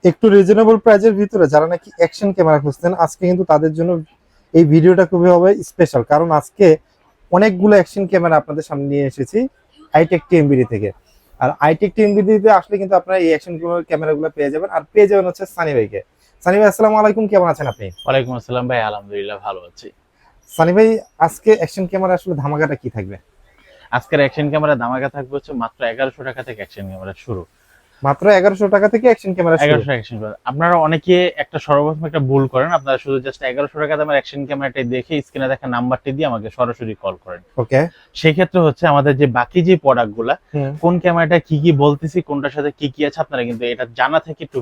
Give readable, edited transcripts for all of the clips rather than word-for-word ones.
একটু রিজনেবল প্রাইজের ভিতরে যারা নাকি অ্যাকশন ক্যামেরা খুঁজছেন, আজকে কিন্তু তাদের জন্য এই ভিডিওটা খুবই হবে স্পেশাল। কারণ আজকে অনেকগুলো অ্যাকশন ক্যামেরা আপনাদের সামনে নিয়ে এসেছি আইটেক টিএমবিডি থেকে। আর আইটেক টিএমবিডিতে আসলে কিন্তু আপনারা এই অ্যাকশন ক্যামেরাগুলো পেয়ে যাবেন, আর পেয়ে যাবেন হচ্ছে সানি ভাইকে। সানি ভাই, আসসালামু আলাইকুম, কেমন আছেন আপনি? ওয়ালাইকুম আসসালাম ভাই, আলহামদুলিল্লাহ ভালো আছি। সানি ভাই, আজকে অ্যাকশন ক্যামেরা আসলে ধামাকাটা কি থাকবে? আজকের অ্যাকশন ক্যামেরা ধামাকা থাকবে হচ্ছে মাত্র 1100 টাকা থেকে অ্যাকশন ক্যামেরা শুরু। মাত্র 1100 টাকা থেকে অ্যাকশন ক্যামেরা শুরু? 1100 অ্যাকশন ক্যামেরা। আপনারা অনেকে একটা সর্বপ্রথম একটা ভুল করেন, আপনারা শুধু জাস্ট 1100 টাকা দামের অ্যাকশন ক্যামেরাটাই দেখে স্ক্রিনে দেখা নাম্বারটি দিয়ে আমাকে সরাসরি কল করেন। ওকে। সেই ক্ষেত্রে হচ্ছে আমাদের যে বাকি যে প্রোডাক্টগুলা, কোন ক্যামেরাটা কি কি বলতেছি, কোনটার সাথে কি কি আছে, আপনারা কিন্তু এটা জানা থেকে একটু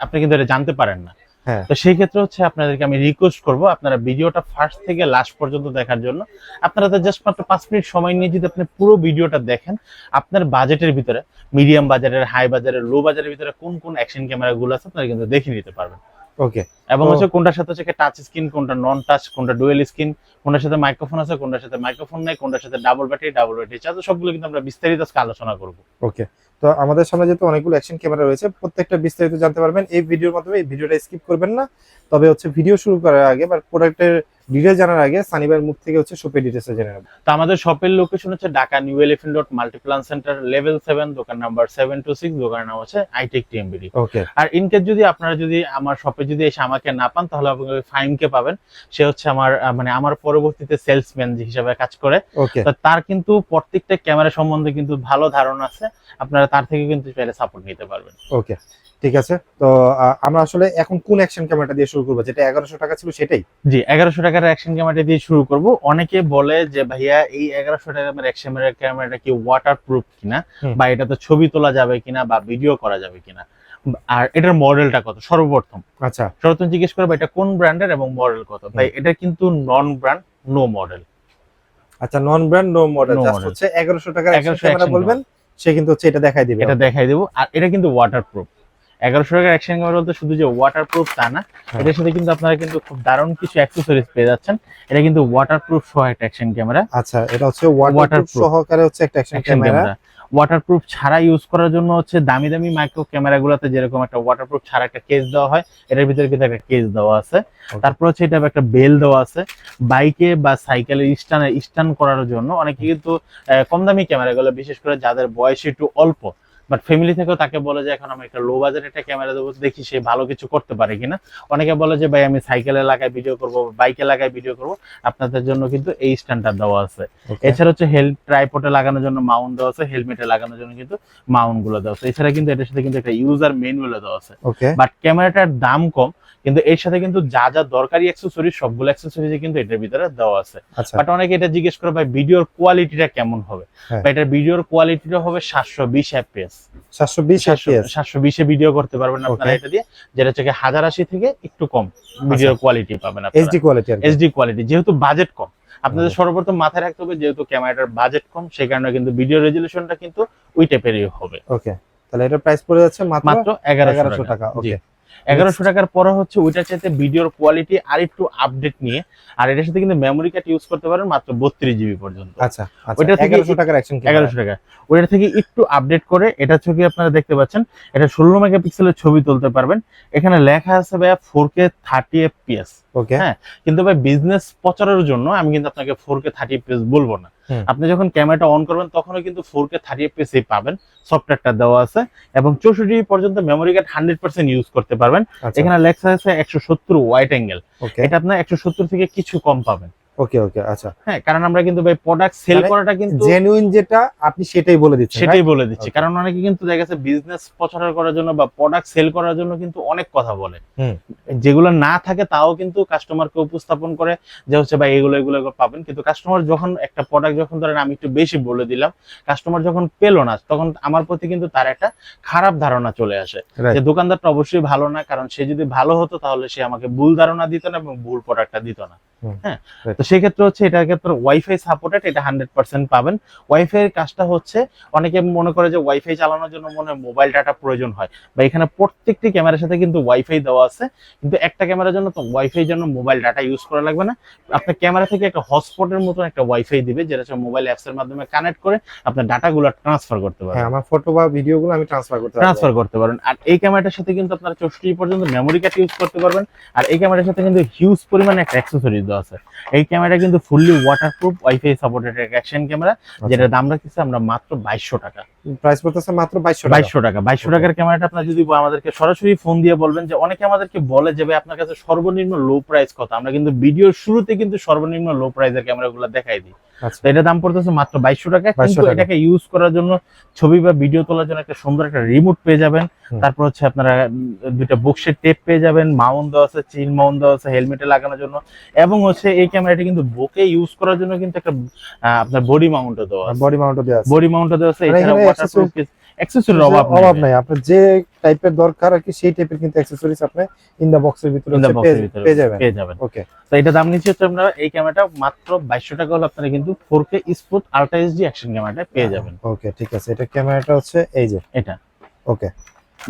আপনি কিন্তু এটা জানতে পারেন না। হ্যাঁ। তো সেই ক্ষেত্রে হচ্ছে আপনাদেরকে আমি রিকোয়েস্ট করব আপনারা ভিডিওটা ফার্স্ট থেকে লাস্ট পর্যন্ত দেখার জন্য। আপনারা তো জাস্ট মাত্র 5 মিনিট সময় নিয়ে যদি আপনি পুরো ভিডিওটা দেখেন, আপনার বাজেটের ভিতরে, মিডিয়াম বাজারের, হাই বাজারের, লো বাজারের ভিতরে কোন কোন অ্যাকশন ক্যামেরাগুলো আছে আপনারা কিন্তু দেখে নিতে পারবেন। ওকে। এবং হচ্ছে কোনটার সাথে হচ্ছে টাচ স্ক্রিন, কোনটা নন টাচ, কোনটা ডুয়েল স্ক্রিন, কোনটার সাথে মাইক্রোফোন আছে, কোনটার সাথে মাইক্রোফোন নাই, কোনটার সাথে ডাবল ব্যাটারি চার্জ, সবগুলো কিন্তু আমরা বিস্তারিত আজকে আলোচনা করব। ওকে। তো আমাদের সামনে যেহেতু অনেকগুলো অ্যাকশন ক্যামেরা রয়েছে, প্রত্যেকটা বিস্তারিত জানতে পারবেন এই ভিডিওর মাধ্যমে। এই ভিডিওটা স্কিপ করবেন না। তবে হচ্ছে ভিডিও শুরু করার আগে বা প্রোডাক্টের ডিটেইলস জানার আগে সানি ভাইয়ের মুখ থেকে হচ্ছে শপের ডিটেইলস জেনে নেব। তো আমাদের শপের লোকেশন হচ্ছে Dhaka new elephant road Multiplan centre level 7, দোকান নাম্বার 726, দোকানের নাম হচ্ছে আইটেক টিএমবিডি। ওকে। আর ইনকেস যদি আপনারা যদি আমার শপে যদি এসে আমাকে না পান, তাহলে আপনি ফাইমকে পাবেন। সে হচ্ছে আমার মানে আমার পরবর্তীতে সেলসম্যান হিসেবে কাজ করে। ওকে। তো তার কিন্তু প্রত্যেকটা ক্যামেরা সম্বন্ধে কিন্তু ভালো ধারণা আছে, আপনারা তার থেকে কিন্তু চাইলে সাপোর্ট নিতে পারবেন। ওকে, ঠিক আছে। তো আমরা আসলে এখন কোন অ্যাকশন ক্যামেরাটা দিয়ে শুরু করব? যেটা 1100 টাকা ছিল সেটাই? জি, 1100 টাকার অ্যাকশন ক্যামেরাটা দিয়ে শুরু করব। অনেকে বলে যে ভাইয়া এই 1100 টাকার অ্যাকশন ক্যামেরাটা কি ওয়াটারপ্রুফ কিনা, বা এটাতে ছবি তোলা যাবে কিনা, বা ভিডিও করা যাবে কিনা, আর এটার মডেলটা কত সর্বপ্রথম। আচ্ছা। সর্বপ্রথম জিজ্ঞেস করবো এটা কোন ব্র্যান্ডের এবং মডেল কত। ভাই এটা কিন্তু নন ব্র্যান্ড নো মডেল। আচ্ছা, non brand no model, no just model. হচ্ছে 1100 টাকার অ্যাকশন ক্যামেরা বলবেন, সে কিন্তু হচ্ছে এটা দেখাই দিবে। এটা দেখাই দেবো। আর এটা কিন্তু ওয়াটারপ্রুফ। 1100 টাকার অ্যাকশন ক্যামেরা বলতে শুধু যে ওয়াটারপ্রুফ তা না, এটার সাথে কিন্তু আপনারা কিন্তু খুব দারুণ কিছু অ্যাকসেসরিজ পেয়ে যাচ্ছেন। এটা কিন্তু ওয়াটারপ্রুফ সহ একটা অ্যাকশন ক্যামেরা। আচ্ছা, এটা হচ্ছে ওয়াটারপ্রুফ সহকারে হচ্ছে একটা অ্যাকশন ক্যামেরা। ওয়াটারপ্রুফ ছাড়া ইউজ করার জন্য হচ্ছে দামি দামি মাইক্রো ক্যামেরাগুলোতে যেরকম একটা ওয়াটারপ্রুফ ছাড়া একটা কেস দেওয়া হয়, এটার ভিতরে কিন্তু একটা কেস দেওয়া আছে। তারপর হচ্ছে এটা একটা বেল দেওয়া আছে। বাইকে বা সাইকেলে স্টান করার জন্য অনেকে কিন্তু কম দামি ক্যামেরাগুলো, বিশেষ করে যাদের বয়স একটু অল্প বাট ফ্যামিলি থেকেও তাকে বলে যে এখন আমি একটা লো বাজেট একটা ক্যামেরা দেবো, দেখি সে ভালো কিছু করতে পারে কিনা। অনেকে বলে যে ভাই আমি সাইকেলে লাগাই ভিডিও করবো, বাইকে লাগাই ভিডিও করবো, আপনাদের জন্য কিন্তু এই স্ট্যান্ডার্ড দেওয়া আছে। এছাড়া হচ্ছে ট্রাইপডে লাগানোর জন্য মাউন্ট দেওয়া আছে, হেলমেটে লাগানোর জন্য কিন্তু মাউন্ট গুলো দেওয়া আছে। এছাড়া কিন্তু এটার সাথে কিন্তু একটা ইউজার ম্যানুয়াল দেওয়া আছে। বাট ক্যামেরাটার দাম কম, কিন্তু এর সাথে কিন্তু যা যা দরকারি অ্যাকসেসরিজ সবগুলো অ্যাকসেসরিজ কিন্তু এটার ভিতরে দেওয়া আছে। বাট অনেকে এটা জিজ্ঞেস করে ভাই ভিডিওর কোয়ালিটিটা কেমন হবে। বা এটার ভিডিওর কোয়ালিটিটা হবে 720 fps। 720 এ ভিডিও করতে পারবেন আপনারা এটা দিয়ে, যেটা হচ্ছে 1080 থেকে একটু কম ভিডিওর কোয়ালিটি পাবেন আপনারা। এইচডি কোয়ালিটি, যেহেতু বাজেট কম, আপনাদের সর্বপ্রথম মাথায় রাখতে হবে যেহেতু ক্যামেরাটার বাজেট কম, সেই কারণে কিন্তু ভিডিও রেজোলিউশনটা কিন্তু ওই টাইপেরই হবে। ওকে, তাহলে এটার প্রাইস পড়ে যাচ্ছে মাত্র 1100 টাকা। ওকে, 1100 টাকার পরে হচ্ছে ওইটার চাইতে ভিডিওর কোয়ালিটি আর একটু আপডেট নিয়ে, আর এটার সাথে কিন্তু মেমোরি কার্ড ইউজ করতে পারেন মাত্র 32 জিবি পর্যন্ত। আচ্ছা, ওইটা থেকে 1100 টাকার অ্যাকশন ক্যামেরা, 1100 টাকা ওইটা থেকে একটু আপডেট করে এটা ছবি আপনারা দেখতে পাচ্ছেন, এটা 16 মেগাপিক্সেলের ছবি তুলতে পারবেন। এখানে লেখা আছে ভাই 4K 30 fps। ওকে, হ্যাঁ, কিন্তু ভাই বিজনেস প্রচারের জন্য আমি কিন্তু আপনাকে 4K 30 fps বলবো না। আপনি যখন ক্যামেরাটা অন করবেন তখনও কিন্তু 4K 30 fps পাবেন, সফটওয়্যারটা দেওয়া আছে। এবং 64 জিবি পর্যন্ত মেমোরি কার্ড 100% ইউজ করতে পারবেন। এখানে লেখা আছে 170 ওয়াইড অ্যাঙ্গেল, এটা আপনার 170 থেকে কিছু কম পাবেন। ওকে ওকে, আচ্ছা, হ্যাঁ, কারণ আমরা কিন্তু ভাই প্রোডাক্ট সেল করাটা কিন্তু জেনুইন যেটা আপনি সেটাই বলে দিচ্ছেন। সেটাই বলে দিচ্ছি, কারণ অনেকে কিন্তু দেখা গেছে বিজনেস প্রচার করার জন্য বা প্রোডাক্ট সেল করার জন্য কিন্তু অনেক কথা বলে, যেগুলো না থাকে তাও কিন্তু কাস্টমারকে উপস্থাপন করে যে হচ্ছে ভাই এগুলো এগুলো পাবেন। কিন্তু কাস্টমার যখন একটা প্রোডাক্ট যখন ধরেন আমি একটু বেশি বলে দিলাম, কাস্টমার যখন পেলো না, তখন আমার প্রতি কিন্তু তার একটা খারাপ ধারণা চলে আসে যে দোকানদারটা অবশ্যই ভালো না, কারণ সে যদি ভালো হতো তাহলে সে আমাকে ভুল ধারণা দিত না এবং ভুল প্রোডাক্টটা দিত না। হ্যাঁ, right. তো সেক্ষেত্রে হচ্ছে এটা ক্ষেত্রে ওয়াইফাই সাপোর্টেড, এটা 100% পাবেন। ওয়াইফাই এর কাজটা হচ্ছে, অনেকে মনে করে যে ওয়াইফাই চালানোর জন্য মনে হয় মোবাইল ডাটা প্রয়োজন হয়, বা এখানে প্রত্যেকটি ক্যামেরার সাথে কিন্তু ওয়াইফাই দেওয়া আছে, কিন্তু একটা ক্যামেরার জন্য তো ওয়াইফাই জন্য মোবাইল ডাটা ইউজ করা লাগবে না। আপনার ক্যামেরা থেকে একটা হটস্পটের মতো একটা ওয়াইফাই দিবে, যেটা হচ্ছে মোবাইল অ্যাপস এর মাধ্যমে কানেক্ট করে আপনার ডাটাগুলো ট্রান্সফার করতে হ্যাঁ, পারবেন, আমার ফটো বা ভিডিওগুলো আমি ট্রান্সফার করতে পারবো। ট্রান্সফার করতে পারবেন। আর এই ক্যামেরাটার সাথে কিন্তু আপনারা 64 পর্যন্ত মেমোরি কার্ড ইউজ করতে পারবেন। আর এই ক্যামেরার সাথে কিন্তু হিউজ পরিমাণে একটা অ্যাক্সেসরিজ দেওয়া আছে। এই ক্যামেরা কিন্তু fully waterproof wifi supported action camera, যেটার দাম রাখতেছে আমরা মাত্র 2200 টাকা। প্রাইস পড়তেছে মাত্র 2200 টাকা। 2200 টাকা। 2200 টাকার ক্যামেরাটা আপনারা যদি আমাদেরকে সরাসরি ফোন দিয়ে বলবেন, যে অনেকে আমাদেরকে বলে যে ভাই আপনার কাছে সর্বনিম্ন লো প্রাইস কত, আমরা কিন্তু ভিডিওর শুরুতে কিন্তু সর্বনিম্ন লো প্রাইসের ক্যামেরাগুলো দেখাই দিই। আচ্ছা, তো এটার দাম পড়তেছে মাত্র 2200 টাকা। 2200 কিন্তু টাকা। এটাকে ইউজ করার জন্য, ছবি বা ভিডিও তোলার জন্য একটা সুন্দর একটা রিমোট পেয়ে যাবেন। তারপর হচ্ছে আপনারা দুইটা বুকশের টেপ পেয়ে যাবেন, মাউন্ট দেওয়া আছে, চিল মাউন্ট দেওয়া আছে হেলমেটে লাগানোর জন্য, এবং হচ্ছে এই ক্যামেরাটি কিন্তু বোকে ইউজ করার জন্য কিন্তু একটা আপনার বডি মাউন্টও দেওয়া আছে। বডি মাউন্টও দেওয়া আছে। বডি মাউন্টও দেওয়া আছে। মানে এছাড়া এখানে ওয়াটারপ্রুফ অ্যাক্সেসরির অভাব অভাব নাই, আপনার যে টাইপের দরকার আর কি সেই টাইপের কিন্তু অ্যাকসেসরিজ আপনি ইন দা বক্সের ভিতরে পেয়ে যাবেন। পেয়ে যাবেন। ওকে, তো এটা দাম নিচ্ছে হচ্ছে আপনারা, এই ক্যামেরাটা মাত্র 2200 টাকা হলে আপনারা কিন্তু 4K smooth ultra HD action ক্যামেরাটা পেয়ে যাবেন। ওকে, ঠিক আছে। এটা ক্যামেরাটা হচ্ছে এই যে এটা। ওকে,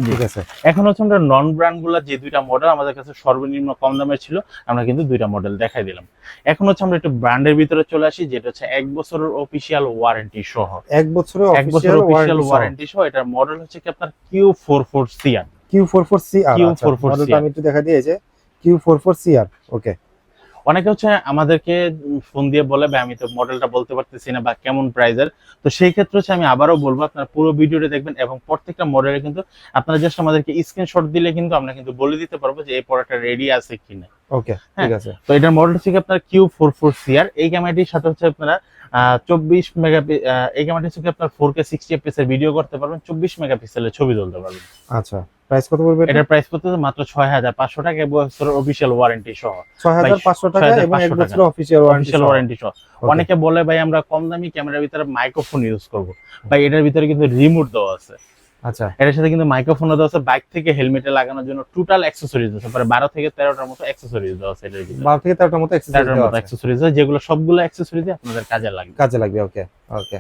ঠিক আছে। এখন হচ্ছে আমরা নন ব্র্যান্ড গুলা যে দুইটা মডেল আমাদের কাছে সর্বনিম্ন কম দামের ছিল, আমরা কিন্তু দুইটা মডেল দেখাই দিলাম। এখন হচ্ছে আমরা একটু ব্র্যান্ডের ভিতরে চলে আসি, যেটা হচ্ছে 1 বছরের অফিশিয়াল ওয়ারেন্টি সহ। 1 বছরের অফিশিয়াল অফিশিয়াল ওয়ারেন্টি সহ। এটার মডেল হচ্ছে কি আপনার Q44CR। Q44CR। আচ্ছা, Q44CR মডেলটা আমি একটু দেখা দিয়ে যে Q44CR। ওকে, অনেকে হচ্ছে আমাদেরকে ফোন দিয়ে বলে ভাই আমি তো মডেলটা বলতে পারতেছি না বা কেমন প্রাইজের। তো সেই ক্ষেত্রে হচ্ছে আমি আবারও বলবো, আপনারা পুরো ভিডিওটা দেখবেন, এবং প্রত্যেকটা মডেলে কিন্তু আপনারা জাস্ট আমাদেরকে স্ক্রিনশট দিলে কিন্তু আমরা কিন্তু বলে দিতে পারবো যে এই প্রোডাক্টটা রেডি আছে কিনা। ওকে, ঠিক আছে। তো এটার মডেল হচ্ছে আপনার Q44CR। এই ক্যামেরাটির সাথে হচ্ছে আপনারা 24 মেগাপিক্সেল, এই ক্যামেরাটি হচ্ছে আপনার 4K 60 fps এর ভিডিও করতে পারবেন, 24 মেগাপিক্সেলের ছবি তুলতে পারবেন। আচ্ছা, প্রাইস কত পড়বে? এটার প্রাইস পড়তেছে মাত্র 6500 টাকা, এবং বছরের অফিশিয়াল ওয়ারেন্টি সহ। 6500 টাকা এবং 1 বছরের অফিশিয়াল ওয়ারেন্টি সহ। অনেকে বলে ভাই আমরা কম দামি ক্যামেরার ভিতরে মাইক্রোফোন ইউজ করব, ভাই এটার ভিতরে কিন্তু রিমোট দেওয়া আছে। আচ্ছা, এটার সাথে কিন্তু মাইক্রোফোনও দেওয়া আছে, বাইক থেকে হেলমেটে লাগানোর জন্য টোটাল অ্যাকসেসরিজ আছে, প্রায় 12 থেকে 13টার মতো অ্যাকসেসরিজ দেওয়া আছে। এটার ভিতরে 12 থেকে 13টার মতো অ্যাকসেসরিজ আছে, যেগুলো সবগুলো অ্যাকসেসরিজ আপনাদের কাজে লাগবে। ওকে, ওকে।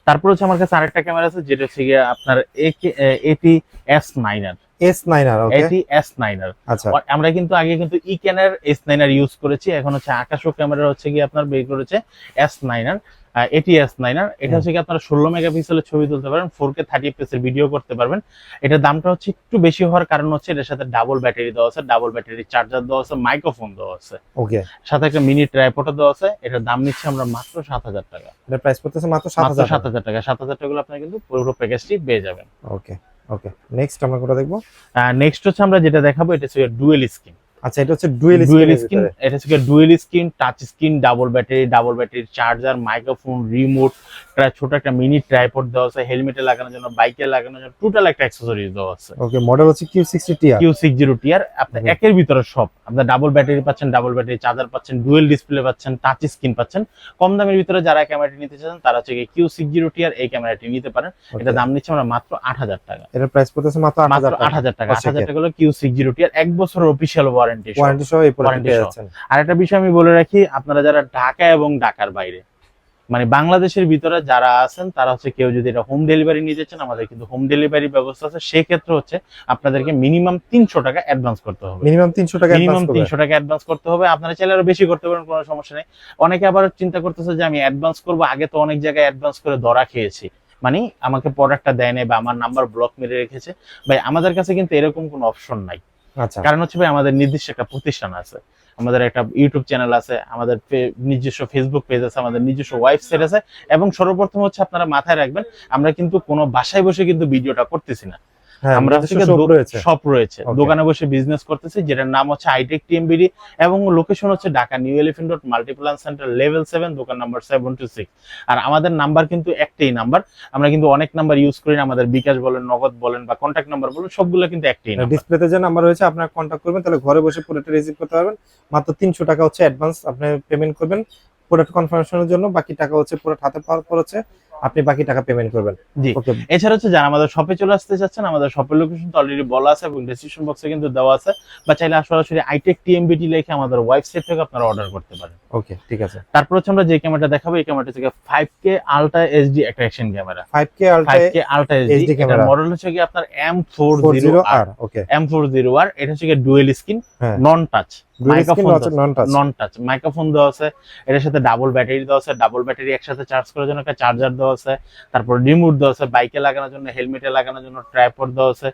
তারপর হচ্ছে আমার কাছে আরেকটা ক্যামেরা আছে, যেটা হচ্ছে গিয়ে আপনার AT-S9R। S9R। ওকে, AT-S9R। আচ্ছা। আমরা কিন্তু আগে কিন্তু ইকেনের S9R ইউজ করেছি, এখন হচ্ছে আকাশো ক্যামেরা হচ্ছে কি আপনার বের করেছে S9R, AT-S9R। এটা হচ্ছে কি আপনারা 16 মেগাপিক্সেলের ছবি তুলতে পারবেন, 4K 30 fps এর ভিডিও করতে পারবেন। এটার দামটা হচ্ছে একটু বেশি হওয়ার কারণ হচ্ছে এটার সাথে ডাবল ব্যাটারি দেওয়া আছে, ডাবল ব্যাটারি চার্জার দেওয়া আছে, মাইক্রোফোন দেওয়া আছে, ওকে, সাথে একটা মিনি ট্রাইপডও দেওয়া আছে। এটার দাম নিচ্ছে আমরা মাত্র 7000 টাকা। এর প্রাইস পড়তেছে মাত্র 7000 টাকা। 7000 টাকা। 7000 টাকা আপনারা কিন্তু পুরো প্যাকেজটি পেয়ে যাবেন। ওকে, ওকে। নেক্সট আমরা কোনটা দেখবো? নেক্সট হচ্ছে আমরা যেটা দেখাবো, এটা হচ্ছে ডুয়েল স্ক্রিন। আচ্ছা, এটা হচ্ছে ডুয়েল স্ক্রিন। এটা হচ্ছে dual screen, touch screen, double battery charger, microphone, remote, ছোট একটা মিনি ট্রাইপড দেওয়া আছে, হেলমেটে লাগানোর জন্য, বাইকে লাগানোর জন্য, টোটাল একটা অ্যাকসেসরিজ দেওয়া আছে। ওকে, মডেল হচ্ছে Q60TR। Q60TR। আপনি একের ভিতরে সব, আপনার ডাবল ব্যাটারি পাচ্ছেন, ডাবল ব্যাটারি চার্জার পাচ্ছেন, ডুয়েল ডিসপ্লে পাচ্ছেন, টাচ স্ক্রিন পাচ্ছেন। কম দামের ভিতরে যারা ক্যামেরাটি নিতে চান তারা হচ্ছে Q60TR এই ক্যামেরাটি নিতে পারেন। এটা দাম নিচ্ছে আমরা মাত্র 8000 টাকা। এর প্রাইস পড়তেছে মাত্র 8000 টাকা। 8000 টাকা হলো Q60TR, 1 বছরের অফিশিয়াল ওয়ারেন্টি সহ এই প্রোডাক্ট পেয়ে যাচ্ছেন। আরেকটা বিষয় আমি বলে রাখি, আপনারা যারা ঢাকা এবং ঢাকার বাইরে, মানে বাংলাদেশের ভিতরে যারা আছেন, তারা হচ্ছে কেউ যদি এটা হোম ডেলিভারি নিতে চান, আমাদের কিন্তু হোম ডেলিভারি ব্যবস্থা আছে। সেই ক্ষেত্রে হচ্ছে আপনাদেরকে মিনিমাম 300 টাকা অ্যাডভান্স করতে হবে। মিনিমাম 300 টাকা অ্যাডভান্স করতে হবে। আপনারা চাইলে আরো বেশি করতে পারেন, কোনো সমস্যা নেই। অনেকে আবার চিন্তা করতেছে যে আমি অ্যাডভান্স করব, আগে তো অনেক জায়গায় অ্যাডভান্স করে ধরা খেয়েছি, মানে আমাকে প্রোডাক্টটা দেয় নাই বা আমার নাম্বার ব্লক মেরে রেখেছে। ভাই আমাদের কাছে কিন্তু এরকম কোনো অপশন নাই। আচ্ছা, কারণ হচ্ছে ভাই আমাদের নির্দিষ্ট একটা প্রতিষ্ঠান আছে, আমাদের একটা ইউটিউব চ্যানেল আছে, আমাদের নিজস্ব ফেসবুক পেজ আছে, আমাদের নিজস্ব ওয়েবসাইট আছে, এবং সর্বপ্রথম হচ্ছে আপনারা মাথায় রাখবেন, আমরা কিন্তু কোনো বাসায় বসে কিন্তু ভিডিওটা করতেছি না, আমরা সব রয়েছে দোকানে বসে বিজনেস করতেছি, যেটার নাম হচ্ছে আইটেক টিএমবিডি, এবং লোকেশন হচ্ছে Dhaka new elephant road, Multiplan centre, level 7, দোকান নাম্বার 726। আর আমাদের নাম্বার কিন্তু একটাই নাম্বার, আমরা কিন্তু অনেক নাম্বার ইউজ করি না। আমাদের বিকাশ বলেন, নগদ বলেন বা কন্ট্যাক্ট নাম্বার বলেন, সবগুলো কিন্তু একটাই নাম্বার। ডিসপ্লেতে যে নাম্বার রয়েছে আপনারা কন্ট্যাক্ট করবেন, তাহলে ঘরে বসে পুরোটা রিসিভ করতে পারবেন। মাত্র 300 টাকা হচ্ছে অ্যাডভান্স আপনি পেমেন্ট করবেন প্রোডাক্ট কনফার্মেশনের জন্য, বাকি টাকা হচ্ছে প্রোডাক্ট হাতে পাওয়ার পর হচ্ছে আপনি বাকি টাকা পেমেন্ট করবেন। জি। ওকে, এছাড়া হচ্ছে যারা আমাদের শপে চলে আসতে চাচ্ছেন, আমাদের শপের লোকেশন তো অলরেডি বলা আছে এবং ডেসক্রিপশন বক্সে কিন্তু দেওয়া আছে, বা চাইলে সরাসরি আইটেক টিএমবিটি লিখে আমাদের ওয়েবসাইট থেকে আপনারা অর্ডার করতে পারেন। ওকে, ঠিক আছে। তারপর হচ্ছে আমরা যে ক্যামেরাটা দেখাবো, এই ক্যামেরাটা থেকে 5K আলট্রা এইচডি একটা action camera. 5K ultra 5K ultra HD HD এটার ক্যামেরা, মডেল হচ্ছে কি আপনার M40R। ওকে, M40R এটা হচ্ছে কি ডুয়েল স্ক্রিন, হ্যাঁ, নন টাচ ডুয়াল স্ক্রিন আছে, নন টাচ। নন টাচ মাইক্রোফোন দেওয়া আছে, এটার সাথে ডাবল ব্যাটারি দেওয়া আছে, ডাবল ব্যাটারি একসাথে চার্জ করার জন্য একটা চার্জার দেওয়া আছে, তারপর রিমোট দেওয়া আছে, বাইকে লাগানোর জন্য, হেলমেটে লাগানোর জন্য ট্রাইপড দেওয়া আছে,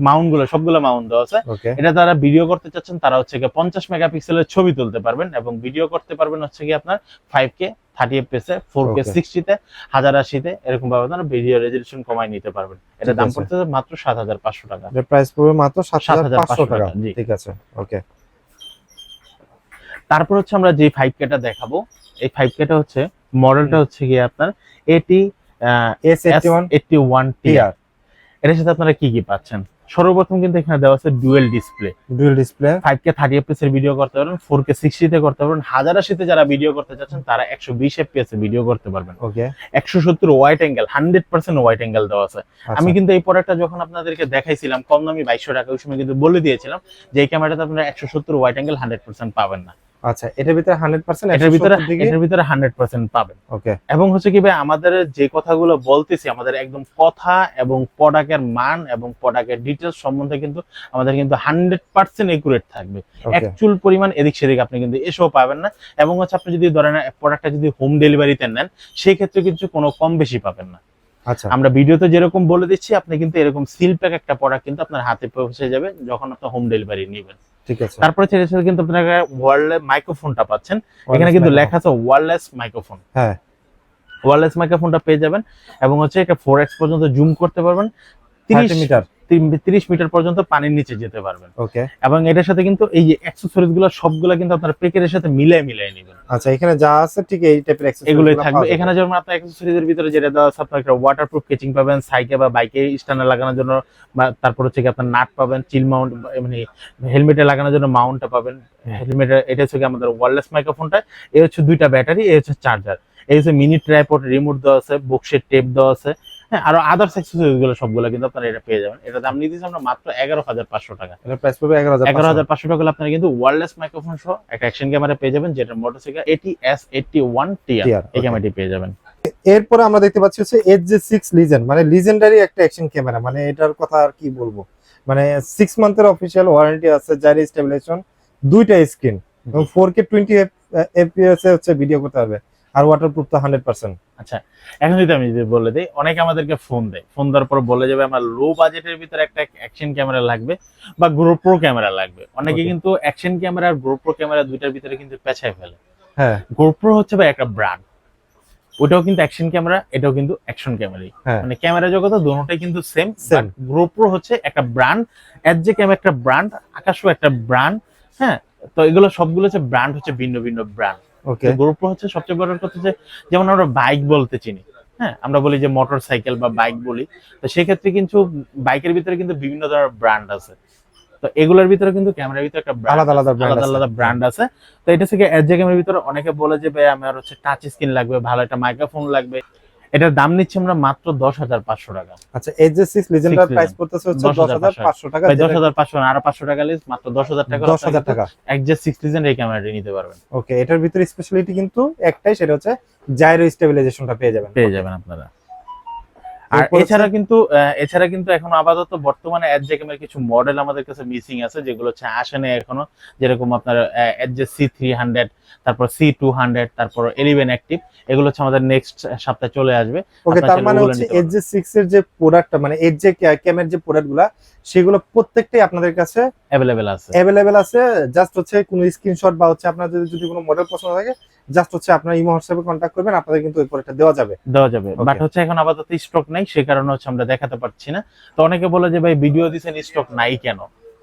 মাউন্ট গুলো সবগুলো মাউন্ট দেওয়া আছে। ওকে, এটা যারা ভিডিও করতে চাচ্ছেন তারা হচ্ছে কি 50 মেগাপিক্সেলের ছবি তুলতে পারবেন এবং ভিডিও করতে পারবেন হচ্ছে কি আপনার 5K 30 fps এ, 4K Okay. 60 তে, 1080 তে, এরকম ভাবে আপনারা ভিডিও রেজলিউশন কমায় নিতে পারবেন। এটা ঠিক দাম আছে। পড়তেছে মাত্র 7500 টাকা। এর প্রাইস পড়বে মাত্র 7500 টাকা। জি। ঠিক আছে, ওকে। তারপর হচ্ছে আমরা যে 5K টা দেখাবো, এই 5K টা হচ্ছে মডেলটা হচ্ছে গিয়ে আপনার AT S81 S81 TR। TR, এর সাথে আপনারা কি কি পাচ্ছেন? সর্বপ্রথম কিন্তু এখানে দেওয়া আছে dual display. Dual display, 5K 30 fps এর ভিডিও করতে পারবেন, 4K 60 তে করতে পারবেন, 1080 তে যারা ভিডিও করতে চাচ্ছেন তারা 120 fps এ ভিডিও করতে পারবেন। ওকে, 170 ওয়াইড অ্যাঙ্গেল, 100% ওয়াইড অ্যাঙ্গেল দেওয়া আছে। আমি কিন্তু এই প্রোডাক্টটা যখন আপনাদেরকে দেখাইছিলাম কম দামি 2200 টাকা, ওই সময় কিন্তু বলে দিয়েছিলাম যে এই ক্যামেরাটাতে আপনারা 170 ওয়াইড অ্যাঙ্গেল 100% পাবেন না। আচ্ছা, এটার ভিতরে 100% এটার ভিতরে 100% পাবেন। ওকে, এবং হচ্ছে কি ভাই, আমাদের যে কথাগুলো বলতেছি আমাদের একদম কথা এবং প্রোডাক্টের মান এবং প্রোডাক্টের ডিটেইলস সম্বন্ধে কিন্তু আমাদের কিন্তু 100% একুরেট থাকবে। এক চুল পরিমাণ এদিক সেদিক আপনি কিন্তু এসব পাবেন না। এবং হচ্ছে আপনি যদি ধরেন প্রোডাক্টটা যদি হোম ডেলিভারিতে নেন সেই ক্ষেত্রে কিন্তু কোনো কম বেশি পাবেন না। আচ্ছা, আমরা ভিডিওতে যেরকম বলে দিচ্ছি আপনি কিন্তু এরকম সিল প্যাক একটা প্রোডাক্ট কিন্তু আপনার হাতে পৌঁছে যাবে যখন আপনি হোম ডেলিভারি নেবেন। ঠিক আছে। তারপরে ছেড়ে ছেড়ে কিন্তু আপনারা ওয়্যারলেস মাইক্রোফোনটা পাচ্ছেন। এখানে কিন্তু লেখা আছে ওয়্যারলেস মাইক্রোফোন। হ্যাঁ, ওয়্যারলেস মাইক্রোফোনটা পেয়ে যাবেন এবং হচ্ছে এটা 4x পর্যন্ত জুম করতে পারবেন, 30 মিটার, 30 মিটার পর্যন্ত পানির নিচে যেতে পারবেন। ওকে। এবং এটার সাথে কিন্তু এই যে অ্যাকসেসরিজ গুলো সবগুলো কিন্তু আপনারা প্যাকেটের সাথে মিলাই নেবেন। আচ্ছা, এখানে যা আছে ঠিক এই টাইপের অ্যাক্সেসরিজ এগুলোই থাকবে। এখানে যেমন আপনার অ্যাকসেসরিজের ভিতরে যেটা দেওয়া আছে, আপনার একটা ওয়াটারপ্রুফ কেচিং পাবেন, সাইকেল বা বাইকে স্ট্যান্ডে লাগানোর জন্য, বা তারপর হচ্ছে কি আপনার নাট পাবেন, চিল মাউন্ট মানে হেলমেটে লাগানোর জন্য মাউন্টটা পাবেন। হেলমেটে এটা হচ্ছে কি আমাদের ওয়্যারলেস মাইক্রোফোনটা, এই হচ্ছে দুইটা ব্যাটারি, এই হচ্ছে চার্জার, এই হচ্ছে মিনি ট্রাইপড, রিমোট দেওয়া আছে, বক্সের টেপ দেওয়া আছে, হ্যাঁ, আরো আদার্স অ্যাকসেসরিজ গুলো সবগুলো কিন্তু আপনারা এটা পেয়ে যাবেন। এটা দাম নিতেছি আমরা মাত্র 11500 টাকা। এর প্রাইস পড়বে 11500 টাকা হলে আপনারা কিন্তু ওয়্যারলেস মাইক্রোফোন সহ একটা অ্যাকশন ক্যামেরা পেয়ে যাবেন, যেটা মডেল হচ্ছে AT-S81 TR। এই ক্যামেরাটি পেয়ে যাবেন। এরপরে আমরা দেখতে পাচ্ছি হচ্ছে HJ6 লিজেন্ড, মানে লিজেন্ডারি একটা অ্যাকশন ক্যামেরা। মানে এটার কথা আর কি বলবো, মানে 6 মান্থের অফিশিয়াল ওয়ারেন্টি আছে, জাইরো স্টেবিলাইজেশন, দুইটা স্ক্রিন এবং 4K 20 fps এ হচ্ছে ভিডিও করতে পারবে, আর ওয়াটারপ্রুফ তো 100%। আচ্ছা, এখন আমি যদি বলে দিই, অনেকে আমাদেরকে ফোন দেওয়ার পর বলে যাবে আমার লো বাজেটের ভিতরে একটা অ্যাকশন ক্যামেরা লাগবে বা GoPro ক্যামেরা লাগবে। অনেকে Okay. কিন্তু অ্যাকশন ক্যামেরা আর GoPro ক্যামেরা দুইটার ভিতরে কিন্তু পেছায় ফেলে। হ্যাঁ, GoPro হচ্ছে ভাই একটা ব্র্যান্ড, ওটাও কিন্তু অ্যাকশন ক্যামেরা, এটাও কিন্তু অ্যাকশন ক্যামেরাই। হ্যাঁ। মানে ক্যামেরা জগতে দুটোটাই কিন্তু সেম। Same. GoPro হচ্ছে একটা ব্র্যান্ড, এজেক একটা ব্র্যান্ড, আকাশও একটা ব্র্যান্ড। হ্যাঁ, তো এগুলো সবগুলো হচ্ছে ব্র্যান্ড, হচ্ছে ভিন্ন ভিন্ন ব্র্যান্ড। ওকে, GoPro হচ্ছে সবচেয়ে বড় কথা যে যেমন আমরা বাইক বলতে চিনি, হ্যাঁ, আমরা বলি যে মোটর সাইকেল বা বাইক বলি, তো সেক্ষেত্রে কিন্তু বাইকের ভিতরে কিন্তু বিভিন্ন ধরনের ব্র্যান্ড আছে। তো এগুলোর ভিতরে কিন্তু ক্যামেরার ভিতরে একটা আলাদা আলাদা brand আছে। আলাদা ব্র্যান্ড আছে। তো এটা থেকে এজে ক্যামেরার ভিতরে অনেকে বলে যে ভাই আমার হচ্ছে টাচ স্ক্রিন লাগবে, ভালো একটা মাইক্রোফোন লাগবে। এটার দাম নিচ্ছি আমরা মাত্র 10500 টাকা। আচ্ছা, HJ6 লিজেন্ডার প্রাইস পড়তেছে হচ্ছে 10500 টাকা। 10500 আর 500 টাকা লিস, মাত্র 10000 টাকা। 10000 টাকা HJ6 লিজেন্ড এই ক্যামেরাটি নিতে পারবেন। ওকে, এটার ভিতরে স্পেশালিটি কিন্তু একটাই, সেটা হচ্ছে জাইরো স্টেবিলাইজেশনটা পেয়ে যাবেন আপনারা। আর এরপর এছাড়া কিন্তু এখন আপাতত বর্তমানে এজে ক্যামেরার কিছু মডেল আমাদের কাছে মিসিং আছে, যেগুলো হচ্ছে আসে না এখনো। যেরকম আপনার এজে C300, তারপর C200, তারপর 11 অ্যাক্টিভ, এগুলো হচ্ছে আমাদের নেক্সট সপ্তাহে চলে আসবে। ওকে, তার মানে হচ্ছে HJ6 এর যে প্রোডাক্টটা, মানে HJ ক্যামেরার যে প্রোডাক্টগুলো, সেগুলো প্রত্যেকটাই আপনাদের কাছে অ্যাভেলেবেল আছে। জাস্ট হচ্ছে কোনো স্ক্রিনশট বা হচ্ছে আপনাদের যদি কোনো মডেল পছন্দ থাকে, জাস্ট হচ্ছে আপনার ইমো হোয়াটসঅ্যাপে কন্টাক্ট করবেন, আপনাদের কিন্তু ওই প্রোডাক্টটা দেওয়া যাবে। বাট হচ্ছে এখন আপাতত স্টক নাই, সেই কারণে হচ্ছে আমরা দেখাতে পারছি না। তো অনেকে বলে যে ভাই ভিডিও দিছেন স্টক নাই কেন?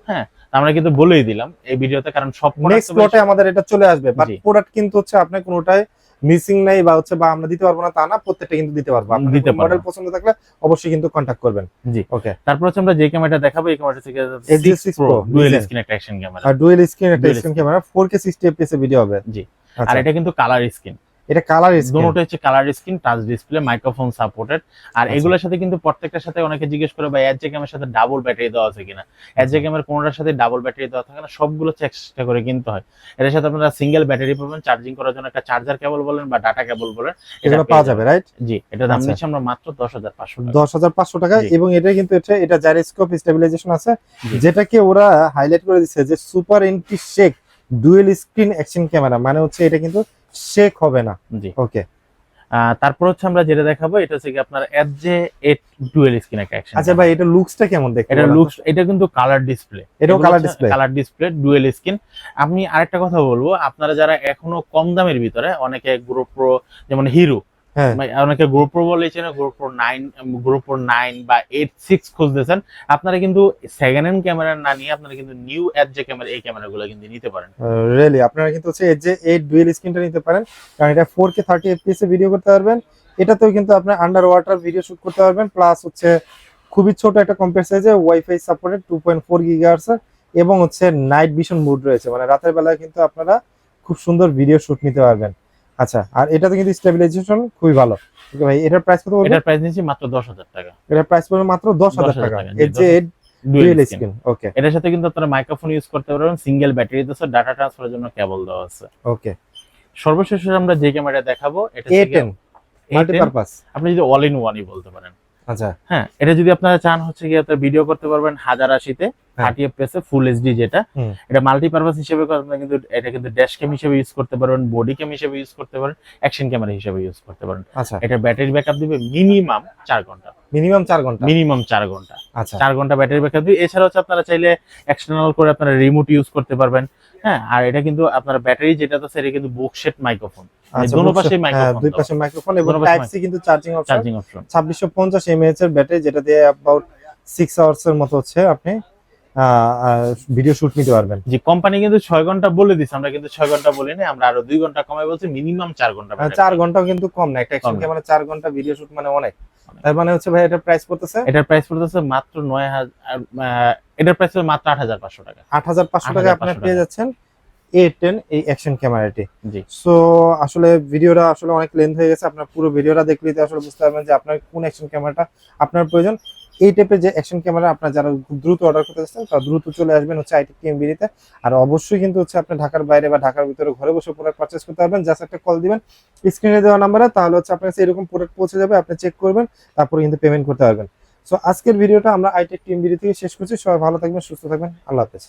হ্যাঁ, আমরা কিন্তু বলেই দিলাম এই ভিডিওতে, কারণ সব নেক্সট লটে আমাদের এটা চলে আসবে, বাট প্রোডাক্ট কিন্তু হচ্ছে আপনি কোনোটাই মিসিং নাই বা হচ্ছে বা আমরা দিতে পারবো না তা না, প্রত্যেকটা কিন্তু দিতে পারবো। আপনাদের মডেল পছন্দ থাকলে অবশ্যই কিন্তু কন্টাক্ট করবেন। জি, ওকে। তারপর হচ্ছে আমরা যে ক্যামেরাটা দেখাবো, এই ক্যামেরাটা থেকে HJ6 Pro ডুয়াল স্ক্রিন একটা অ্যাকশন ক্যামেরা, আর ডুয়াল স্ক্রিন একটা স্ক্রিন ক্যামেরা, 4K 60 fps এ ভিডিও হবে। জি, আর এটা কিন্তু কালার স্ক্রিন। এটা কালার স্ক্রিন, দুটোটা হচ্ছে colour screen, touch display, microphone supported. আর আচ্ছা। এগুলোর সাথে কিন্তু প্রত্যেকটার সাথে অনেকে জিজ্ঞেস করে ভাই এজে ক্যামের সাথে ডাবল ব্যাটারি দেওয়া আছে কিনা। এজে ক্যামের কোনোটার সাথে ডাবল ব্যাটারি দেওয়া থাকে না, সবগুলো এক্সট্রা করে কিনতে হয়। এর সাথে আপনারা সিঙ্গেল ব্যাটারি পাবেন, চার্জিং করার জন্য একটা চার্জার কেবল বলেন বা ডাটা কেবল বলেন, এগুলো পাওয়া যাবে রাইট? জি, এটা দাম আচ্ছা। নিচ্ছি আমরা মাত্র 10,500 টাকা। 10,500 টাকা। জি। এবং এটা কিন্তু এটা জাইরোস্কোপ স্টেবিলাইজেশন আছে, জি। যেটাকে ওরা হাইলাইট করে দিচ্ছে যে super anti shake dual screen action camera, মানে হচ্ছে এটা কিন্তু শেক হবে না। জি। ওকে, তারপর হচ্ছে আমরা যেটা দেখাবো এটা হচ্ছে কি আপনার এজে 8 ডুয়েল স্ক্রিন একটা অ্যাকশন। আচ্ছা ভাই, এটা লুকসটা কেমন দেখতে? এটা লুকস, এটা কিন্তু কালার ডিসপ্লে, এটাও colour display. Colour display dual screen. আমি আরেকটা কথা বলবো, আপনারা যারা এখনো কম দামের ভিতরে, অনেকে GoPro যেমন হিরো, হ্যাঁ, অনেকে GoPro বলেছেন, GoPro 9, GoPro 9 বা 8-6 খুঁজতেছেন, আপনারা কিন্তু সেকেন্ড হ্যান্ড ক্যামেরা না নিয়ে আপনারা কিন্তু নিউ এজে ক্যামেরা, এই ক্যামেরাগুলো কিন্তু নিতে পারেন। রিয়েলি আপনারা কিন্তু হচ্ছে যে 8 ডুয়েল স্ক্রিনটা নিতে পারেন, কারণ এটা 4K 30 fps এ ভিডিও করতে পারবেন। এটাতেও কিন্তু আপনি আন্ডার ওয়াটার ভিডিও শুট করতে পারবেন, প্লাস হচ্ছে খুবই ছোট একটা কম্প্যাক্ট সাইজে, ওয়াইফাই সাপোর্টেড 2.4 গিগাহার্টজ এবং হচ্ছে নাইট ভিশন মোড রয়েছে, মানে রাতের বেলায় কিন্তু আপনারা খুব সুন্দর ভিডিও শুট নিতে পারবেন। আচ্ছা, আর এটাতে কিন্তু স্টেবিলাইজেশন খুবই ভালো। ওকে ভাই, এটার প্রাইস কত বলবেন? এটার প্রাইস নিচ্ছি মাত্র 10,000 টাকা। এটার প্রাইস পড়বে মাত্র 10,000 টাকা। জি, এর যে ডুয়েল ডুয়েল স্ক্রিন। স্ক্রিন। ওকে এটার সাথে কিন্তু আপনারা মাইক্রোফোন ইউজ করতে পারবেন, সিঙ্গেল ব্যাটারি দিচ্ছে, ডাটা ট্রান্সফারের জন্য কেবল দেওয়া আছে। ওকে। সর্বশেষ আমরা যে ক্যামেরা দেখাবো এটা হচ্ছে A10 মাল্টিপারপাস। আপনি যদি অল ইন ওয়ানই বলতে পারেন। আচ্ছা, হ্যাঁ, এটা যদি আপনারা চান হচ্ছে কি আপনারা ভিডিও করতে পারবেন 1080 তে, 30 fps এ ফুল এইচডি, যেটা হুম। এটা মাল্টিপারপাস হিসেবে আপনারা কিন্তু এটা কিন্তু ড্যাশ ক্যাম হিসেবে ইউজ করতে পারবেন, বডি ক্যাম হিসেবে ইউজ করতে পারেন, অ্যাকশন ক্যামেরা হিসেবে ইউজ করতে পারেন। আচ্ছা, এটা ব্যাটারি ব্যাকআপ দিবে মিনিমাম 4 ঘন্টা, মিনিমাম 4 ঘন্টা। মিনিমাম 4 ঘন্টা। আচ্ছা, 4 ঘন্টা ব্যাটারি ব্যাকআপ দিবে। এছাড়া হচ্ছে আপনারা চাইলে এক্সটার্নাল করে আপনারা রিমোট ইউজ করতে পারবেন। হ্যাঁ, আর এটা কিন্তু আপনার ব্যাটারি যেটা আছে এটা কিন্তু বুকশেট মাইক্রোফোন, আচ্ছা, দুটো পাশে হ্যাঁ, মাইক্রোফোন, দুই পাশে মাইক্রোফোন এবং দুটো পাশে টাইপ সি কিন্তু charging option. Charging option. 2650 mAh এর ব্যাটারি, যেটা দিয়ে অ্যাবাউট 6 আওয়ার্স এর মতো হচ্ছে আপনি ভিডিও শুট নিতে পারবেন। জি, কোম্পানি কিন্তু 6 ঘন্টা বলে দিছে, আমরা কিন্তু 6 ঘন্টা বলিনি, আমরা আরো 2 ঘন্টা কমাই বলছি, মিনিমাম 4 ঘন্টা। 4 ঘন্টাও কিন্তু কম না, একটা অ্যাকশন কম না। ক্যামেরা 4 ঘন্টা ভিডিও শুট মানে অনেক। তার মানে হচ্ছে ভাই, এটা প্রাইস পড়তেছে এটার প্রাইস পড়তেছে মাত্র 9000, এটার প্রাইস মাত্র 8,500 টাকা। 8,500 টাকা আপনি 8,500 পেয়ে যাচ্ছেন A10 এই অ্যাকশন ক্যামেরাটি। জি। সো আসলে ভিডিওটা আসলে অনেক লেন্থ হয়ে গেছে, আপনার পুরো ভিডিওটা দেখলেই তো আসলে বুঝতে পারবেন যে আপনার কোন অ্যাকশন ক্যামেরাটা আপনার প্রয়োজন। এই টাইপের যে অ্যাকশন ক্যামেরা আপনার যারা খুব দ্রুত অর্ডার করতে চাচ্ছেন, তারা দ্রুত চলে আসবেন হচ্ছে আইটেক টিএমবিডিতে। আর অবশ্যই কিন্তু হচ্ছে আপনি ঢাকার বাইরে বা ঢাকার ভিতরে ঘরে বসে প্রোডাক্ট পারচেজ করতে পারবেন। জাস্ট একটা কল দিবেন স্ক্রিনে দেওয়া নাম্বারে, তাহলে হচ্ছে আপনার কাছে এরকম প্রোডাক্ট পৌঁছে যাবে, আপনি চেক করবেন, তারপরে কিন্তু পেমেন্ট করতে পারবেন। সো আজকের ভিডিওটা আমরা আইটেক টিএমবিডি থেকে শেষ করছি। সবাই ভালো থাকবেন, সুস্থ থাকবেন, আল্লাহ হাফেজ।